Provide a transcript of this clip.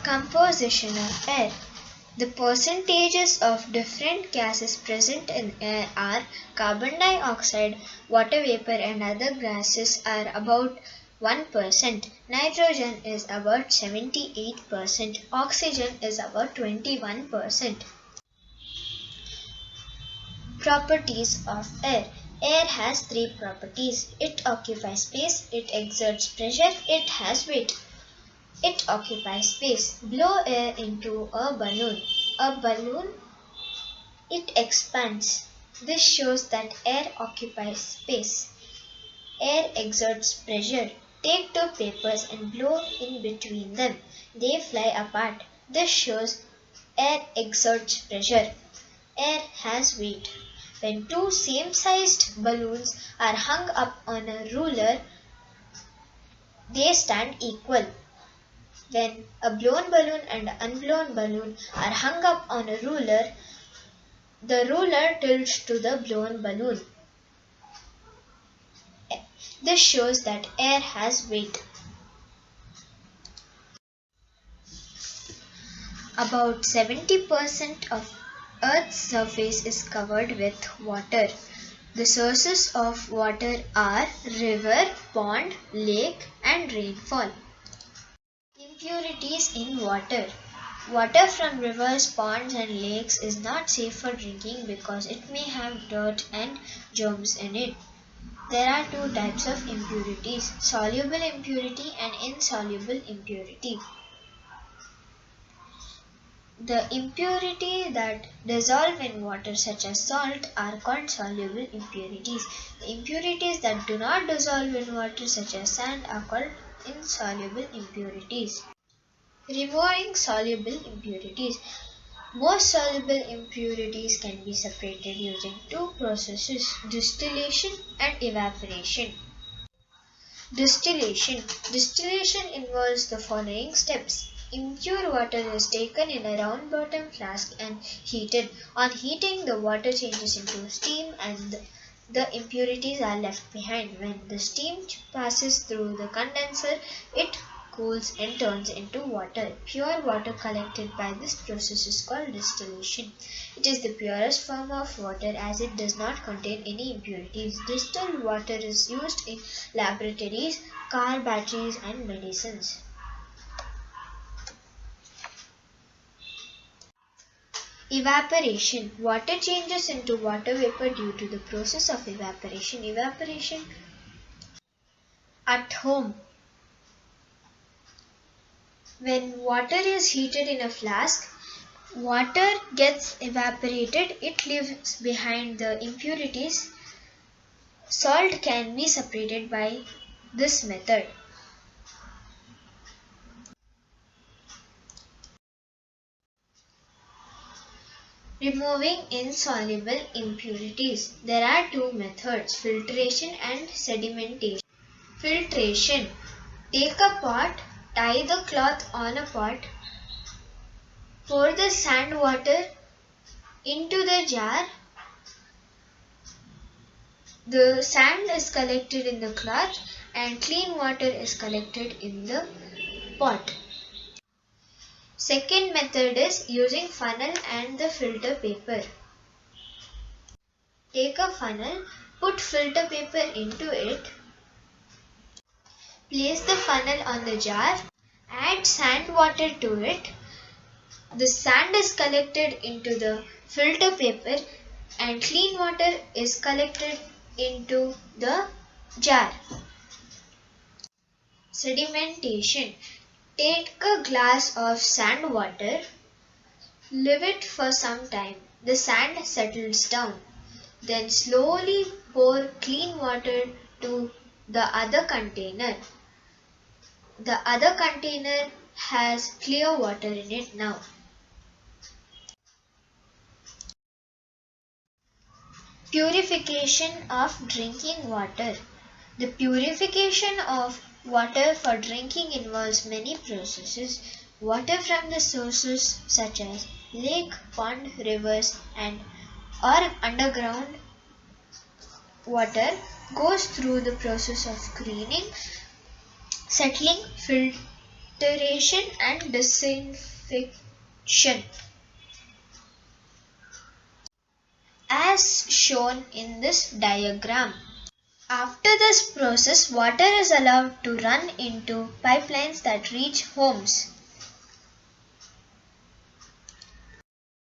Composition of air. The percentages of different gases present in air are carbon dioxide, water vapor and other gases are about 1%, nitrogen is about 78%, oxygen is about 21%. Properties of air. Air has three properties. It occupies space, it exerts pressure, it has weight. It occupies space. Blow air into a balloon. A balloon, it expands. This shows that air occupies space. Air exerts pressure. Take two papers and blow in between them. They fly apart. This shows air exerts pressure. Air has weight. When two same-sized balloons are hung up on a ruler, they stand equal. When a blown balloon and unblown balloon are hung up on a ruler, the ruler tilts to the blown balloon. This shows that air has weight. About 70% of Earth's surface is covered with water. The sources of water are river, pond, lake and rainfall. Impurities in water. Water from rivers, ponds and lakes is not safe for drinking because it may have dirt and germs in it. There are two types of impurities, soluble impurity and insoluble impurity. The impurities that dissolve in water such as salt are called soluble impurities. The impurities that do not dissolve in water such as sand are called insoluble impurities. Removing soluble impurities. Most soluble impurities can be separated using two processes, distillation and evaporation. Distillation involves the following steps. Impure water is taken in a round bottom flask and heated. On heating, the water changes into steam and the impurities are left behind. When the steam passes through the condenser, it cools and turns into water. Pure water collected by this process is called distillation. It is the purest form of water as it does not contain any impurities. Distilled water is used in laboratories, car batteries and medicines. Evaporation. Water changes into water vapor due to the process of evaporation. Evaporation at home. When water is heated in a flask, water gets evaporated. It leaves behind the impurities. Salt can be separated by this method. Removing insoluble impurities. There are two methods, filtration and sedimentation. Filtration. Take a pot, tie the cloth on a pot, pour the sand water into the jar. The sand is collected in the cloth and clean water is collected in the pot. Second method is using funnel and the filter paper. Take a funnel, put filter paper into it, place the funnel on the jar, add sand water to it. The sand is collected into the filter paper and clean water is collected into the jar. Sedimentation. Take a glass of sand water, leave it for some time. The sand settles down. Then slowly pour clean water to the other container. The other container has clear water in it now. Purification of drinking water. The purification of water for drinking involves many processes. Water from the sources such as lake, pond, rivers and or underground water goes through the process of screening, settling, Filtration and disinfection. As shown in this diagram. After this process, water is allowed to run into pipelines that reach homes.